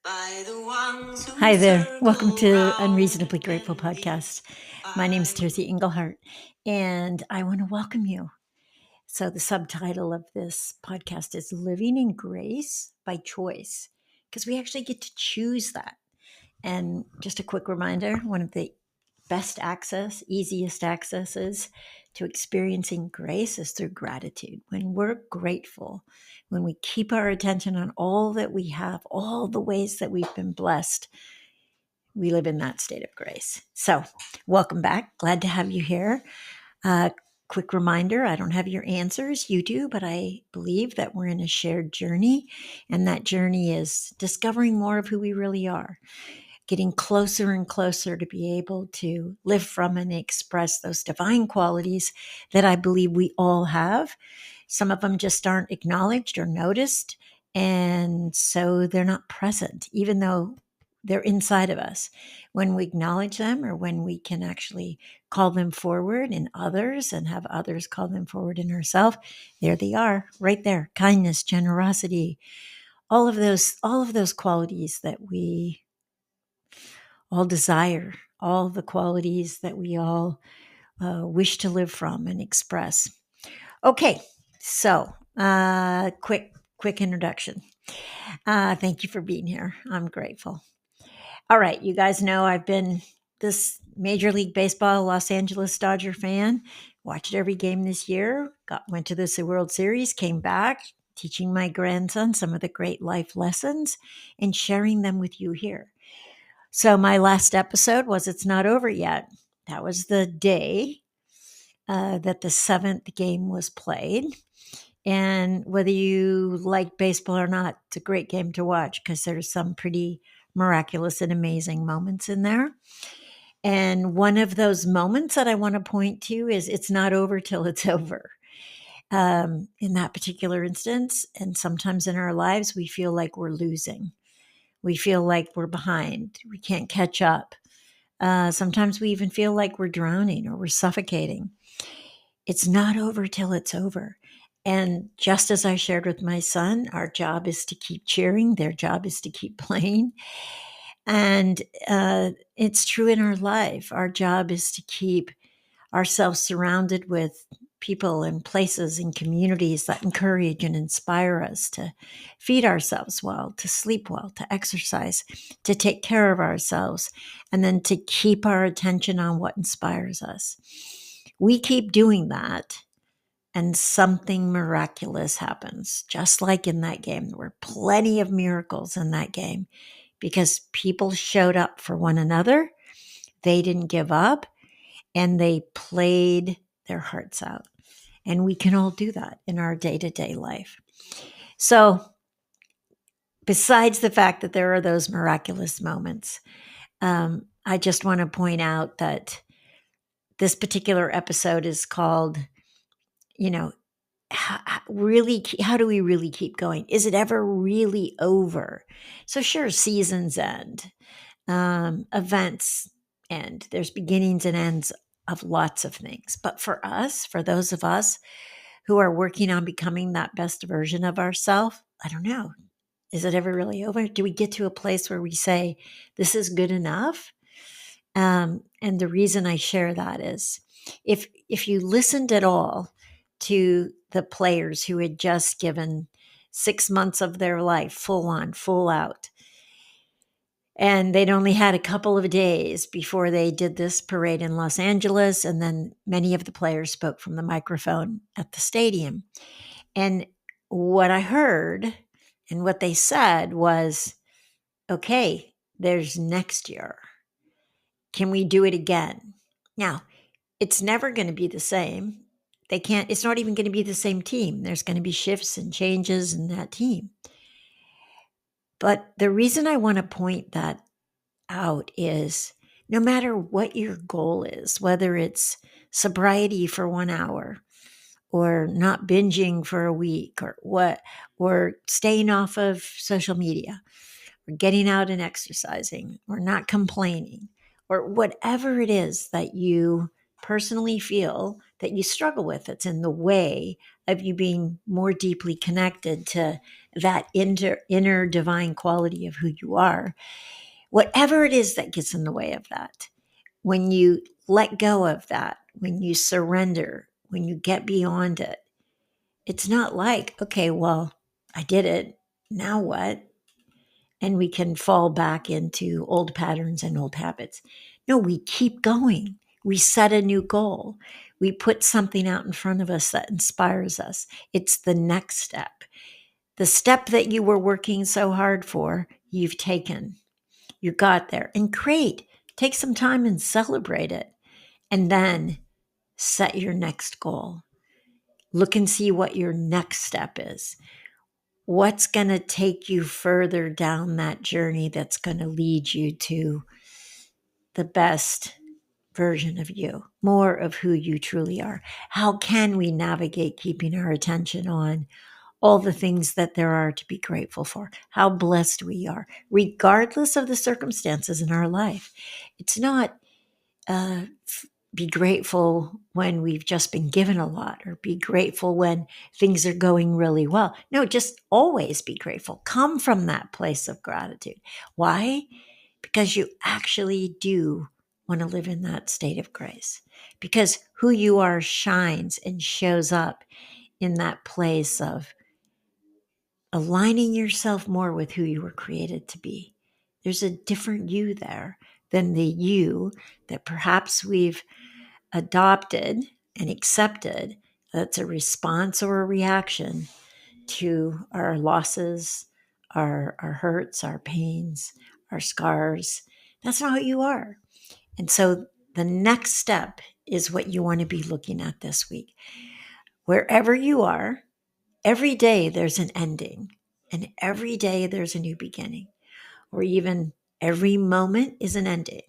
Hi there. Welcome to Unreasonably Grateful Podcast. My name is Teresa Engelhart, and I want to welcome you. So, the subtitle of this podcast is Living in Grace by Choice, because we actually get to choose that. And just a quick reminder, one of the best access, easiest accesses to experiencing grace is through gratitude. When we're grateful, when we keep our attention on all that we have, all the ways that we've been blessed, we live in that state of grace. So, welcome back. Glad to have you here. Quick reminder, I don't have your answers. You do, but I believe that we're in a shared journey, and that journey is discovering more of who we really are, getting closer and closer to be able to live from and express those divine qualities that I believe we all have. Some of them just aren't acknowledged or noticed, and so they're not present, even though they're inside of us. When we acknowledge them, or when we can actually call them forward in others and have others call them forward in ourselves, there they are, right there. Kindness, generosity, all of those qualities that we all desire, all the qualities that we all wish to live from and express. Okay, so quick introduction. Thank you for being here. I'm grateful. All right, you guys know I've been this Major League Baseball Los Angeles Dodger fan. Watched every game this year. Went to the World Series. Came back, teaching my grandson some of the great life lessons and sharing them with you here. So my last episode was It's Not Over Yet. That was the day that the 7th game was played. And whether you like baseball or not, it's a great game to watch because there's some pretty miraculous and amazing moments in there. And one of those moments that I want to point to is it's not over till it's over. In that particular instance, and sometimes in our lives, we feel like we're losing. We feel like we're behind. We can't catch up. Sometimes we even feel like we're drowning or we're suffocating. It's not over till it's over. And just as I shared with my son, our job is to keep cheering. Their job is to keep playing. And it's true in our life. Our job is to keep ourselves surrounded with people and places and communities that encourage and inspire us to feed ourselves well, to sleep well, to exercise, to take care of ourselves, and then to keep our attention on what inspires us. We keep doing that, and something miraculous happens, just like in that game. There were plenty of miracles in that game because people showed up for one another. They didn't give up, and they played their hearts out. And we can all do that in our day-to-day life. So besides the fact that there are those miraculous moments, I just want to point out that this particular episode is called, how do we really keep going? Is it ever really over? So sure, seasons end, events end. There's beginnings and ends of lots of things. But for those of us who are working on becoming that best version of ourselves, I don't know. Is it ever really over? Do we get to a place where we say, this is good enough? And the reason I share that is if you listened at all to the players who had just given 6 months of their life full on, full out, and they'd only had a couple of days before they did this parade in Los Angeles. And then many of the players spoke from the microphone at the stadium. And what I heard and what they said was, okay, there's next year. Can we do it again? Now, it's never going to be the same. It's not even going to be the same team. There's going to be shifts and changes in that team. But the reason I want to point that out is no matter what your goal is, whether it's sobriety for 1 hour or not binging for a week or staying off of social media or getting out and exercising or not complaining or whatever it is that you personally feel that you struggle with, that's in the way of you being more deeply connected to that inner divine quality of who you are, whatever it is that gets in the way of that, when you let go of that, when you surrender, when you get beyond it, it's not like, okay, well, I did it. Now what? And we can fall back into old patterns and old habits. No, we keep going. We set a new goal. We put something out in front of us that inspires us. It's the next step. The step that you were working so hard for, you've taken. You got there. And great. Take some time and celebrate it. And then set your next goal. Look and see what your next step is. What's going to take you further down that journey that's going to lead you to the best version of you, more of who you truly are? How can we navigate keeping our attention on all the things that there are to be grateful for? How blessed we are, regardless of the circumstances in our life. It's not be grateful when we've just been given a lot, or be grateful when things are going really well. No, just always be grateful. Come from that place of gratitude. Why? Because you actually do want to live in that state of grace, because who you are shines and shows up in that place of aligning yourself more with who you were created to be. There's a different you there than the you that perhaps we've adopted and accepted, that's a response or a reaction to our losses, our hurts, our pains, our scars. That's not who you are. And so the next step is what you want to be looking at this week. Wherever you are, every day there's an ending, and every day there's a new beginning, or even every moment is an ending,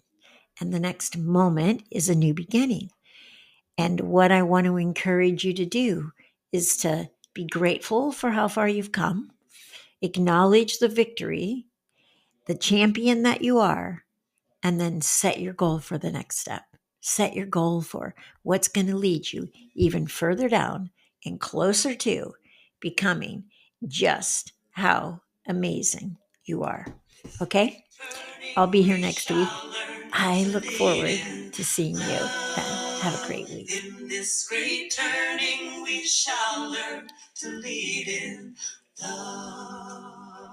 and the next moment is a new beginning. And what I want to encourage you to do is to be grateful for how far you've come, acknowledge the victory, the champion that you are, and then set your goal for the next step. Set your goal for what's going to lead you even further down and closer to becoming just how amazing you are. Okay? I'll be here next week. I look forward to seeing you then. Have a great week. In this great turning, we shall learn to lead in love.